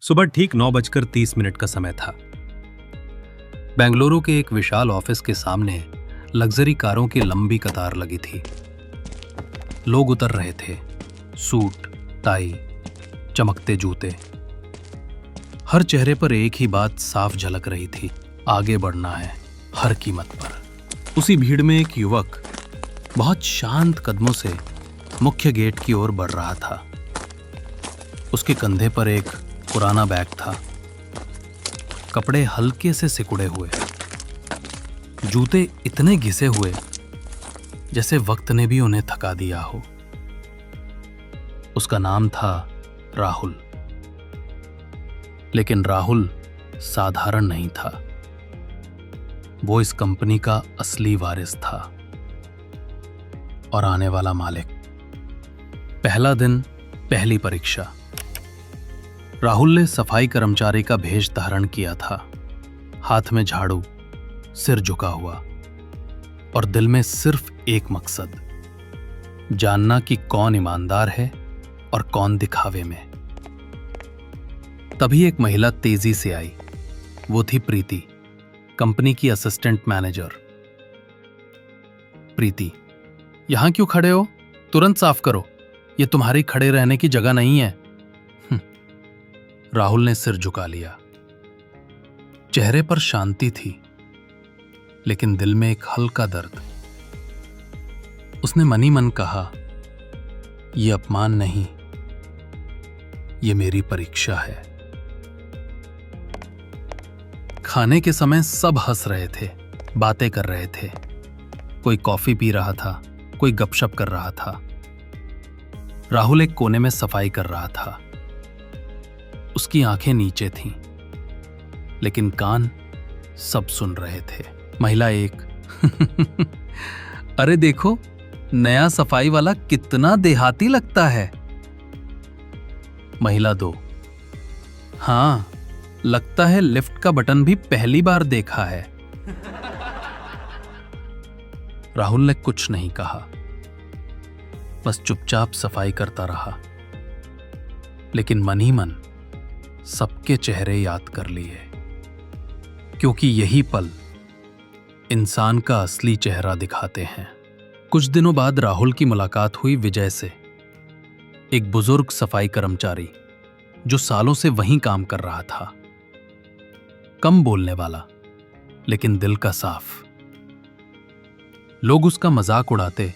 सुबह ठीक 9:30 का समय था। बेंगलुरु के एक विशाल ऑफिस के सामने लग्जरी कारों की लंबी कतार लगी थी। लोग उतर रहे थे, सूट, टाई, चमकते जूते। हर चेहरे पर एक ही बात साफ झलक रही थी, आगे बढ़ना है हर कीमत पर। उसी भीड़ में एक युवक बहुत शांत कदमों से मुख्य गेट की ओर बढ़ रहा था। उसके कंधे पर एक पुराना बैग था, कपड़े हल्के से सिकुड़े हुए, जूते इतने घिसे हुए जैसे वक्त ने भी उन्हें थका दिया हो। उसका नाम था राहुल। लेकिन राहुल साधारण नहीं था, वो इस कंपनी का असली वारिस था और आने वाला मालिक। पहला दिन, पहली परीक्षा। राहुल ने सफाई कर्मचारी का भेष धारण किया था, हाथ में झाड़ू, सिर झुका हुआ और दिल में सिर्फ एक मकसद, जानना कि कौन ईमानदार है और कौन दिखावे में। तभी एक महिला तेजी से आई। वो थी प्रीति, कंपनी की असिस्टेंट मैनेजर। प्रीति, यहां क्यों खड़े हो? तुरंत साफ करो, ये तुम्हारी खड़े रहने की जगह नहीं है। राहुल ने सिर झुका लिया। चेहरे पर शांति थी, लेकिन दिल में एक हल्का दर्द। उसने मन ही मन कहा, यह अपमान नहीं, यह मेरी परीक्षा है। खाने के समय सब हंस रहे थे, बातें कर रहे थे। कोई कॉफी पी रहा था, कोई गपशप कर रहा था। राहुल एक कोने में सफाई कर रहा था। उसकी आंखें नीचे थीं, लेकिन कान सब सुन रहे थे। महिला एक, अरे देखो, नया सफाई वाला कितना देहाती लगता है। महिला दो, हां, लगता है लिफ्ट का बटन भी पहली बार देखा है। राहुल ने कुछ नहीं कहा, बस चुपचाप सफाई करता रहा। लेकिन मन ही मन सबके चेहरे याद कर लिए, क्योंकि यही पल इंसान का असली चेहरा दिखाते हैं। कुछ दिनों बाद राहुल की मुलाकात हुई विजय से, एक बुजुर्ग सफाई कर्मचारी जो सालों से वहीं काम कर रहा था। कम बोलने वाला, लेकिन दिल का साफ। लोग उसका मजाक उड़ाते,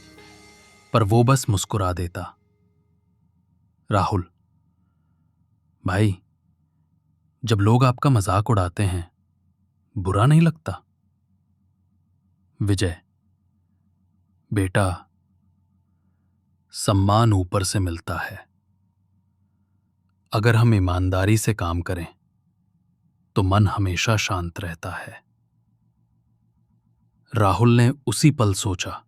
पर वो बस मुस्कुरा देता। राहुल, भाई, जब लोग आपका मजाक उड़ाते हैं, बुरा नहीं लगता? विजय, बेटा, सम्मान ऊपर से मिलता है। अगर हम ईमानदारी से काम करें, तो मन हमेशा शांत रहता है। राहुल ने उसी पल सोचा,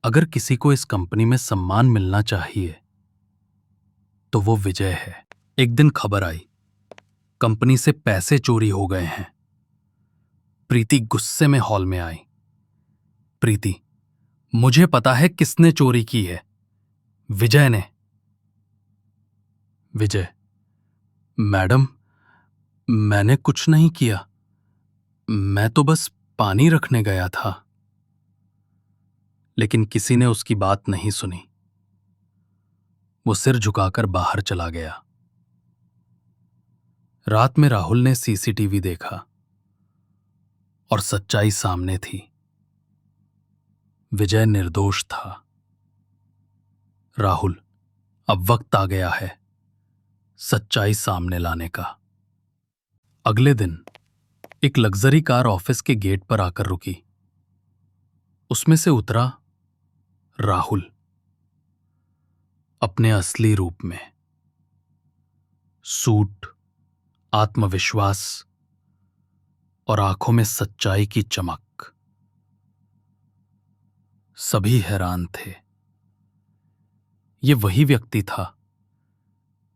अगर किसी को इस कंपनी में सम्मान मिलना चाहिए, तो वो विजय है। एक दिन खबर आई, कंपनी से पैसे चोरी हो गए हैं। प्रीति गुस्से में हॉल में आई। प्रीति, मुझे पता है किसने चोरी की है, विजय ने। विजय, मैडम, मैंने कुछ नहीं किया, मैं तो बस पानी रखने गया था। लेकिन किसी ने उसकी बात नहीं सुनी। वो सिर झुकाकर बाहर चला गया। रात में राहुल ने सीसीटीवी देखा और सच्चाई सामने थी। विजय निर्दोष था। राहुल, अब वक्त आ गया है सच्चाई सामने लाने का। अगले दिन एक लग्जरी कार ऑफिस के गेट पर आकर रुकी। उसमें से उतरा राहुल, अपने असली रूप में। सूट, आत्मविश्वास और आंखों में सच्चाई की चमक। सभी हैरान थे। ये वही व्यक्ति था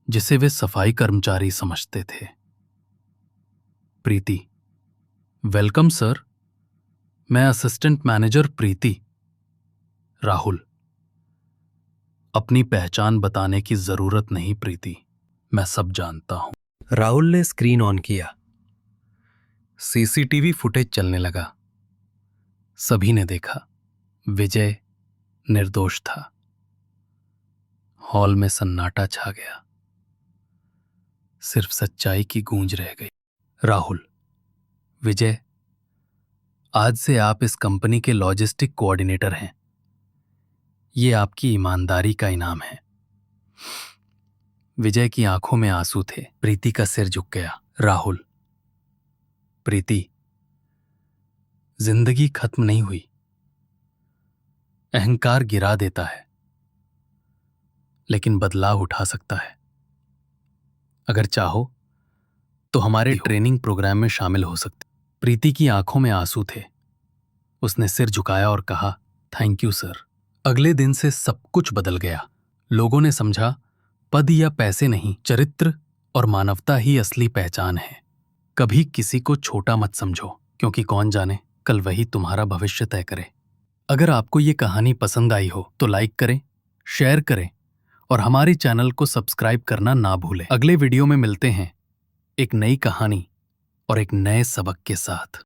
जिसे वे सफाई कर्मचारी समझते थे। प्रीति, वेलकम सर, मैं असिस्टेंट मैनेजर प्रीति। राहुल, अपनी पहचान बताने की जरूरत नहीं प्रीति, मैं सब जानता हूं। राहुल ने स्क्रीन ऑन किया। सीसीटीवी फुटेज चलने लगा। सभी ने देखा, विजय निर्दोष था। हॉल में सन्नाटा छा गया। सिर्फ सच्चाई की गूंज रह गई। राहुल, विजय, आज से आप इस कंपनी के लॉजिस्टिक कोऑर्डिनेटर हैं। ये आपकी ईमानदारी का इनाम है। विजय की आंखों में आंसू थे। प्रीति का सिर झुक गया। राहुल, प्रीति, जिंदगी खत्म नहीं हुई। अहंकार गिरा देता है, लेकिन बदलाव उठा सकता है। अगर चाहो तो हमारे ट्रेनिंग प्रोग्राम में शामिल हो सकते। प्रीति की आंखों में आंसू थे। उसने सिर झुकाया और कहा, थैंक यू सर। अगले दिन से सब कुछ बदल गया। लोगों ने समझा, पद या पैसे नहीं, चरित्र और मानवता ही असली पहचान है। कभी किसी को छोटा मत समझो, क्योंकि कौन जाने कल वही तुम्हारा भविष्य तय करे। अगर आपको ये कहानी पसंद आई हो तो लाइक करें, शेयर करें और हमारे चैनल को सब्सक्राइब करना ना भूलें। अगले वीडियो में मिलते हैं एक नई कहानी और एक नए सबक के साथ।